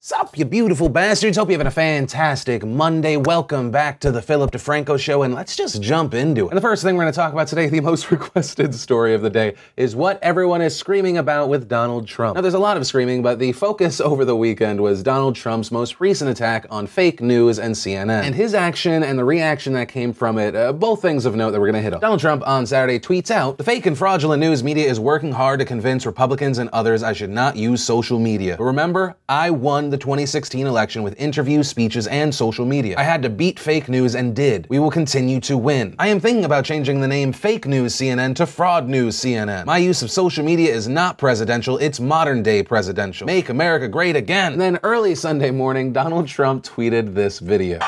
Sup, you beautiful bastards. Hope you're having a fantastic Monday. Welcome back to the Philip DeFranco Show, and let's just jump into it. And the first thing we're going to talk about today, the most requested story of the day, is what everyone is screaming about with Donald Trump. Now, there's a lot of screaming, but the focus over the weekend was Donald Trump's most recent attack on fake news and CNN, and his action and the reaction that came from it, both things of note that we're going to hit on. Donald Trump on Saturday tweets out, "The fake and fraudulent news media is working hard to convince Republicans and others I should not use social media. But remember, I won the 2016 election with interviews, speeches, and social media. I had to beat fake news and did. We will continue to win. I am thinking about changing the name Fake News CNN to Fraud News CNN. My use of social media is not presidential, it's modern day presidential. Make America great again." And then early Sunday morning, Donald Trump tweeted this video.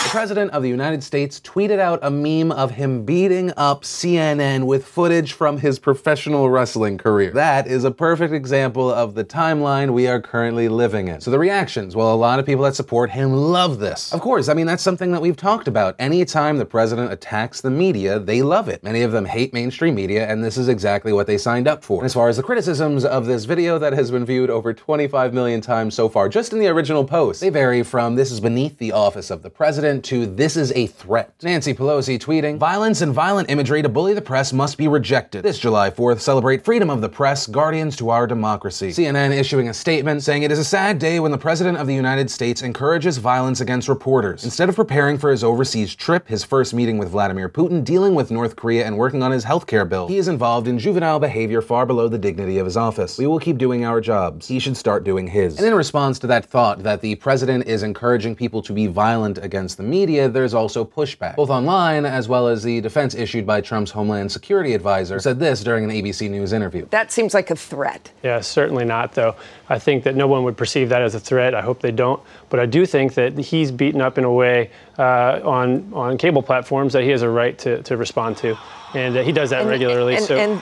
The President of the United States tweeted out a meme of him beating up CNN with footage from his professional wrestling career. That is a perfect example of the timeline we are currently living in. So the reactions, well, a lot of people that support him love this. Of course, I mean, that's something that we've talked about. Anytime the president attacks the media, they love it. Many of them hate mainstream media, and this is exactly what they signed up for. And as far as the criticisms of this video that has been viewed over 25 million times so far, just in the original post, they vary from "this is beneath the office of the president" to "this is a threat." Nancy Pelosi tweeting, "Violence and violent imagery to bully the press must be rejected. This July 4th, celebrate freedom of the press, guardians to our democracy." CNN issuing a statement saying, "It is a sad day when the President of the United States encourages violence against reporters. Instead of preparing for his overseas trip, his first meeting with Vladimir Putin, dealing with North Korea, and working on his healthcare bill, he is involved in juvenile behavior far below the dignity of his office. We will keep doing our jobs. He should start doing his." And in response to that thought that the president is encouraging people to be violent against the media, there's also pushback, both online as well as the defense issued by Trump's Homeland Security advisor, who said this during an ABC News interview. That seems like a threat. Yeah, certainly not, though. I think that no one would perceive that as a threat. I hope they don't. But I do think that he's beaten up in a way on cable platforms that he has a right to respond to. And he does that regularly. And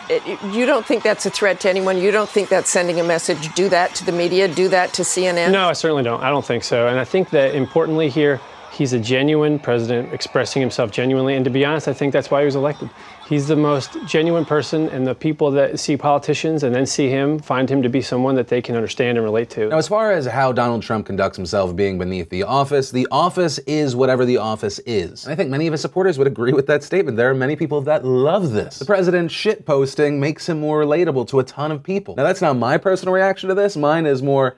you don't think that's a threat to anyone? You don't think that's sending a message? Do that to the media? Do that to CNN? No, I certainly don't. I don't think so. And I think that importantly here, he's a genuine president expressing himself genuinely. And to be honest, I think that's why he was elected. He's the most genuine person, and the people that see politicians and then see him find him to be someone that they can understand and relate to. Now, as far as how Donald Trump conducts himself being beneath the office is whatever the office is. And I think many of his supporters would agree with that statement. There are many people that love this. The president shitposting makes him more relatable to a ton of people. Now, that's not my personal reaction to this. Mine is more,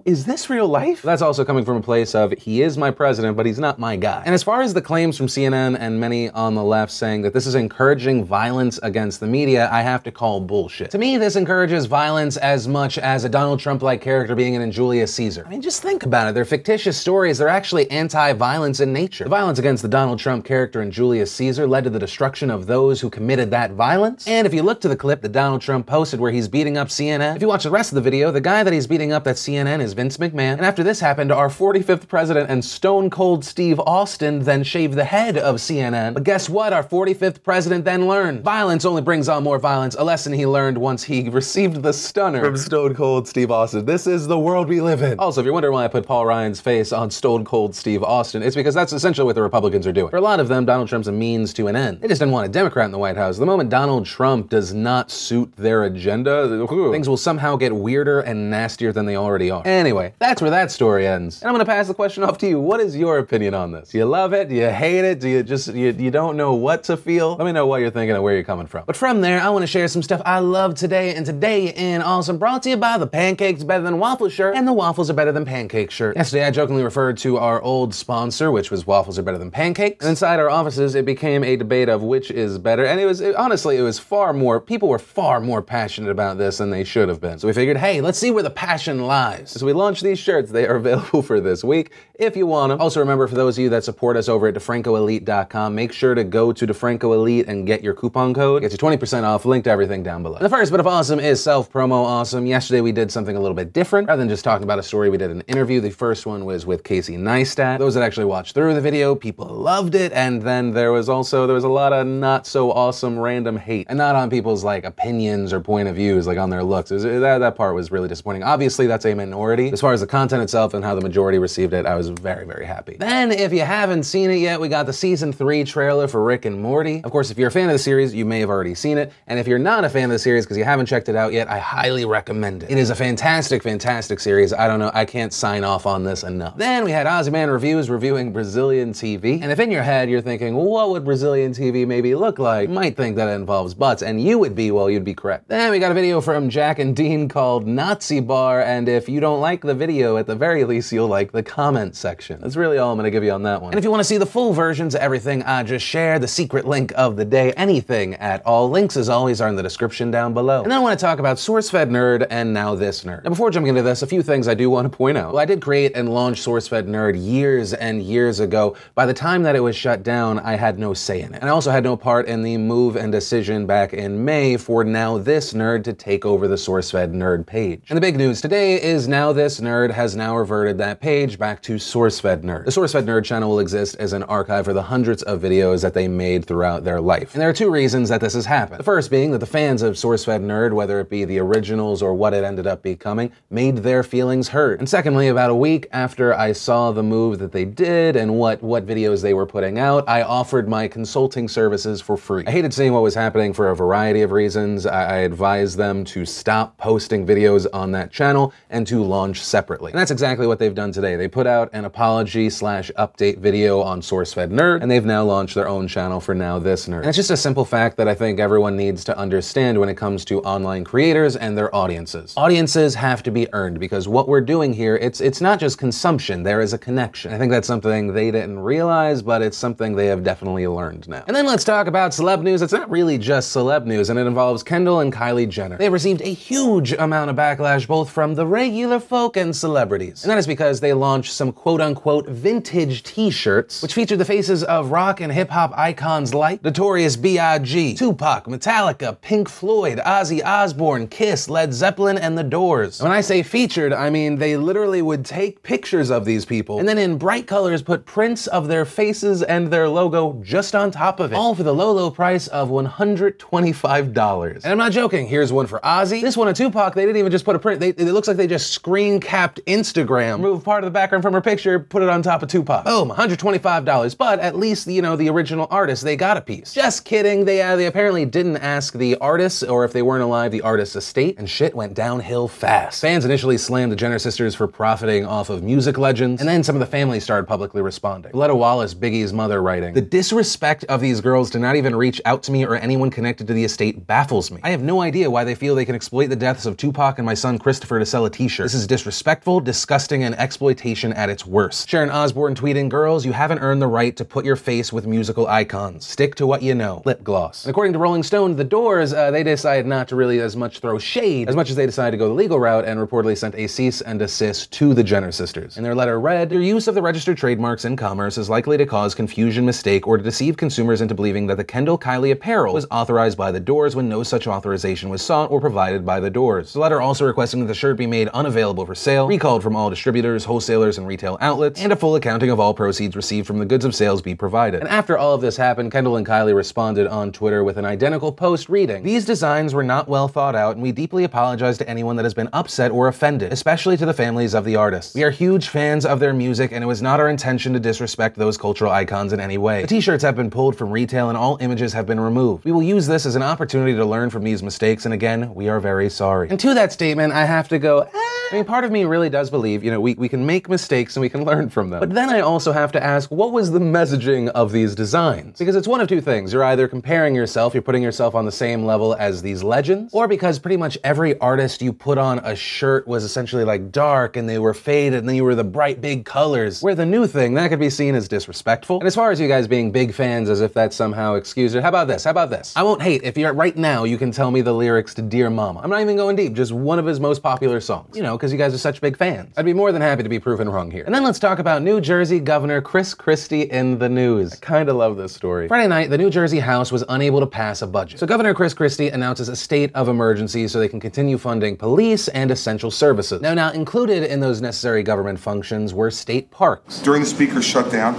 is this real life? That's also coming from a place of, he is my president, but he's not my guy. And as far as the claims from CNN and many on the left saying that this is encouraging violence against the media, I have to call bullshit. To me, this encourages violence as much as a Donald Trump-like character being in Julius Caesar. I mean, just think about it. They're fictitious stories. They're actually anti-violence in nature. The violence against the Donald Trump character in Julius Caesar led to the destruction of those who committed that violence. And if you look to the clip that Donald Trump posted where he's beating up CNN, if you watch the rest of the video, the guy that he's beating up that's CNN is Vince McMahon. And after this happened, our 45th president and Stone Cold Steve Austin then shaved the head of CNN. But guess what? Our 45th president then learned. Violence only brings on more violence, a lesson he learned once he received the stunner from Stone Cold Steve Austin. This is the world we live in. Also, if you're wondering why I put Paul Ryan's face on Stone Cold Steve Austin, it's because that's essentially what the Republicans are doing. For a lot of them, Donald Trump's a means to an end. They just didn't want a Democrat in the White House. The moment Donald Trump does not suit their agenda, things will somehow get weirder and nastier than they already are. Anyway, that's where that story ends. And I'm gonna pass the question off to you. What is your opinion on this? Do you love it? Do you hate it? Do you just, you don't know what to feel? Let me know what you're thinking and where you're coming from. But from there, I wanna share some stuff I love today, and today in Awesome brought to you by the Pancakes Better Than Waffles shirt and the Waffles Are Better Than Pancakes shirt. Yesterday, I jokingly referred to our old sponsor, which was Waffles Are Better Than Pancakes. And inside our offices, it became a debate of which is better. And honestly, it was far more, people were far more passionate about this than they should have been. So we figured, hey, let's see where the passion lies. So we launched these shirts. They are available for this week if you want them. Also remember, for those of you that support us over at DeFrancoElite.com, make sure to go to DeFranco Elite and get your coupon code. Get you 20% off, link to everything down below. And the first bit of awesome is self-promo awesome. Yesterday we did something a little bit different. Rather than just talking about a story, we did an interview. The first one was with Casey Neistat. Those that actually watched through the video, people loved it, and then there was a lot of not so awesome random hate. And not on people's like opinions or point of views, like on their looks. That part was really disappointing. Obviously that's a minority. As far as the content itself and how the majority received it, I was very, very happy. Then, if you haven't seen it yet, we got the season 3 trailer for Rick and Morty. Of course, if you're a fan of the series, you may have already seen it. And if you're not a fan of the series because you haven't checked it out yet, I highly recommend it. It is a fantastic, fantastic series. I don't know, I can't sign off on this enough. Then we had Ozyman Reviews reviewing Brazilian TV. And if in your head you're thinking, what would Brazilian TV maybe look like? You might think that it involves butts, and you would be, well, you'd be correct. Then we got a video from Jack and Dean called Nazi Bar, and if you don't like the video, at the very least, you'll like the comment section. That's really all I'm gonna give you on that one. And if you wanna see the full versions of everything I just shared, the secret link of the day, anything at all, links as always are in the description down below. And then I wanna talk about SourceFed Nerd and Now This Nerd. Now before jumping into this, a few things I do wanna point out. Well, I did create and launch SourceFed Nerd years and years ago. By the time that it was shut down, I had no say in it. And I also had no part in the move and decision back in May for Now This Nerd to take over the SourceFed Nerd page. And the big news today is Now This Nerd has now reverted that page back to SourceFed Nerd. The SourceFed Nerd channel will exist as an archive for the hundreds of videos that they made throughout their life. And there are two reasons that this has happened. The first being that the fans of SourceFed Nerd, whether it be the originals or what it ended up becoming, made their feelings heard. And secondly, about a week after I saw the move that they did and what videos they were putting out, I offered my consulting services for free. I hated seeing what was happening for a variety of reasons. I advised them to stop posting videos on that channel and to launch separately. And that's exactly what they've done today. They put out an apology/update video on SourceFed Nerd, and they've now launched their own channel for Now This Nerd. And it's just a simple fact that I think everyone needs to understand when it comes to online creators and their audiences. Audiences have to be earned, because what we're doing here, it's not just consumption, there is a connection. I think that's something they didn't realize, but it's something they have definitely learned now. And then let's talk about celeb news. It's not really just celeb news, and it involves Kendall and Kylie Jenner. They received a huge amount of backlash both from the regular folk and celebrities. And that is because they launched some quote-unquote vintage t-shirts, which featured the faces of rock and hip-hop icons like Notorious B.I.G., Tupac, Metallica, Pink Floyd, Ozzy Osbourne, Kiss, Led Zeppelin, and The Doors. And when I say featured, I mean they literally would take pictures of these people and then in bright colors put prints of their faces and their logo just on top of it, all for the low, low price of $125. And I'm not joking, here's one for Ozzy. This one of Tupac, they didn't even just put a print, it looks like they just screen capped Instagram, removed part of the background from her picture, put it on top of Tupac. Boom, $125. But at least, you know, the original artist, they got a piece. Just kidding, they apparently didn't ask the artists, or if they weren't alive, the artist's estate, and shit went downhill fast. Fans initially slammed the Jenner sisters for profiting off of music legends, and then some of the family started publicly responding. Letta Wallace, Biggie's mother, writing, "The disrespect of these girls to not even reach out to me or anyone connected to the estate baffles me. I have no idea why they feel they can exploit the deaths of Tupac and my son Christopher to sell a t-shirt. This is disrespectful, disgusting, and exploitation at its worst." Sharon Osbourne tweeting, "Girls, you haven't earned the right to put your face with musical icons. Stick to what you know." Lip gloss. And according to Rolling Stone, The Doors, they decided not to really as much throw shade as much as they decided to go the legal route and reportedly sent a cease and desist to the Jenner sisters. In their letter read, "Your use of the registered trademarks in commerce is likely to cause confusion, mistake, or to deceive consumers into believing that the Kendall-Kylie apparel was authorized by The Doors when no such authorization was sought or provided by The Doors." The letter also requesting that the shirt be made unavailable for sale, recalled from all distributors, wholesalers, and retail outlets, and a full accounting of all proceeds received from the goods of sales be provided. And after all of this happened, Kendall and Kylie responded on Twitter with an identical post reading, "These designs were not well thought out, and we deeply apologize to anyone that has been upset or offended, especially to the families of the artists. We are huge fans of their music, and it was not our intention to disrespect those cultural icons in any way. The t-shirts have been pulled from retail and all images have been removed. We will use this as an opportunity to learn from these mistakes, and again, we are very sorry." And to that statement, I have to go, I mean, part of me really does believe, you know, we can make mistakes and we can learn from them. But then I also have to ask, what was the messaging of these designs? Because it's one of two things. You're either comparing yourself, you're putting yourself on the same level as these legends, or because pretty much every artist you put on a shirt was essentially like dark and they were faded and then you were the bright big colors. Where the new thing, that could be seen as disrespectful. And as far as you guys being big fans as if that somehow excused it, how about this? How about this? I won't hate if you're right now you can tell me the lyrics to Dear Mama. I'm not even going deep, just one of his most popular songs. You know, because you guys are such big fans. I'd be more than happy to be proven wrong here. And then let's talk about New Jersey Governor Chris Christie in the news. I kinda love this story. Friday night, the New Jersey House was unable to pass a budget. So Governor Chris Christie announces a state of emergency so they can continue funding police and essential services. Now included in those necessary government functions were state parks. During the speaker's shutdown,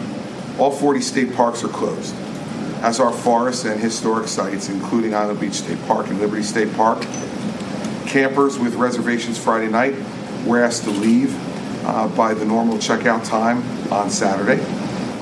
all 40 state parks are closed, as are forests and historic sites, including Island Beach State Park and Liberty State Park. Campers with reservations Friday night We're asked to leave by the normal checkout time on Saturday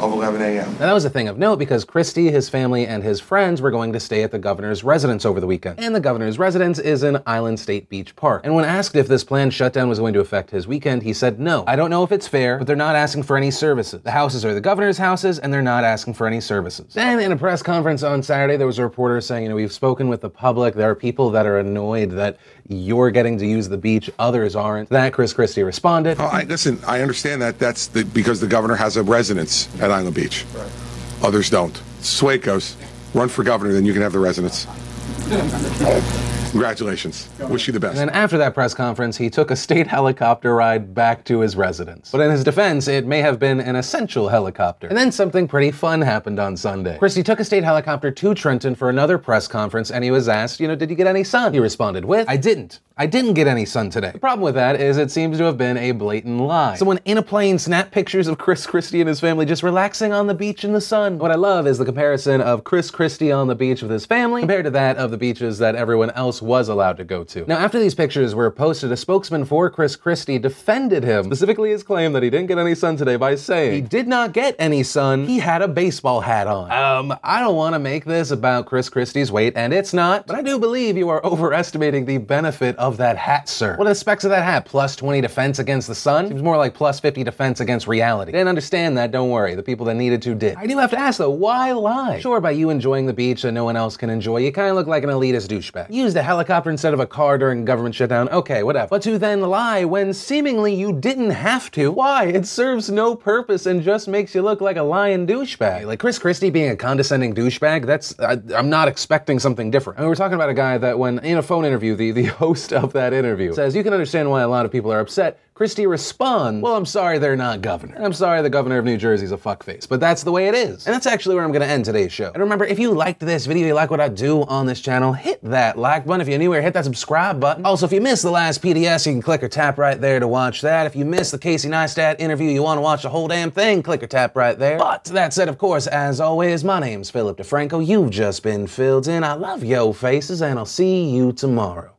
of 11 a.m. Now that was a thing of note because Christie, his family, and his friends were going to stay at the governor's residence over the weekend. And the governor's residence is in Island State Beach Park. And when asked if this planned shutdown was going to affect his weekend, he said no. I don't know if it's fair, but they're not asking for any services. The houses are the governor's houses, and they're not asking for any services. Then in a press conference on Saturday, there was a reporter saying, we've spoken with the public. There are people that are annoyed that you're getting to use the beach, others aren't. To that, Chris Christie responded. Listen, I understand that that's because the governor has a residence at Island Beach. Right. Others don't. This is the way it goes. Run for governor, then you can have the residence. Congratulations. Wish you the best. And then after that press conference, he took a state helicopter ride back to his residence. But in his defense, it may have been an essential helicopter. And then something pretty fun happened on Sunday. Christie took a state helicopter to Trenton for another press conference, and he was asked, did you get any sun? He responded with, I didn't get any sun today. The problem with that is it seems to have been a blatant lie. Someone in a plane snapped pictures of Chris Christie and his family just relaxing on the beach in the sun. What I love is the comparison of Chris Christie on the beach with his family compared to that of the beaches that everyone else was allowed to go to. Now, after these pictures were posted, a spokesman for Chris Christie defended him, specifically his claim that he didn't get any sun today by saying he did not get any sun, he had a baseball hat on. I don't want to make this about Chris Christie's weight, and it's not, but I do believe you are overestimating the benefit of that hat, sir. What are the specs of that hat? Plus 20 defense against the sun? Seems more like plus 50 defense against reality. Didn't understand that, don't worry. The people that needed to did. I do have to ask though, why lie? Sure, by you enjoying the beach that no one else can enjoy, you kind of look like an elitist douchebag. Used a helicopter instead of a car during government shutdown, okay, whatever. But to then lie when seemingly you didn't have to, why? It serves no purpose and just makes you look like a lying douchebag. Like Chris Christie being a condescending douchebag, I'm not expecting something different. I mean, we're talking about a guy that when in a phone interview, the host of that interview says, you can understand why a lot of people are upset. Christie responds, well, I'm sorry they're not governor. I'm sorry the governor of New Jersey's a fuckface, but that's the way it is. And that's actually where I'm gonna end today's show. And remember, if you liked this video, you like what I do on this channel, hit that like button. If you're new here, hit that subscribe button. Also, if you missed the last PDS, you can click or tap right there to watch that. If you missed the Casey Neistat interview, you wanna watch the whole damn thing, click or tap right there. But that said, of course, as always, my name's Philip DeFranco. You've just been filled in. I love yo faces, and I'll see you tomorrow.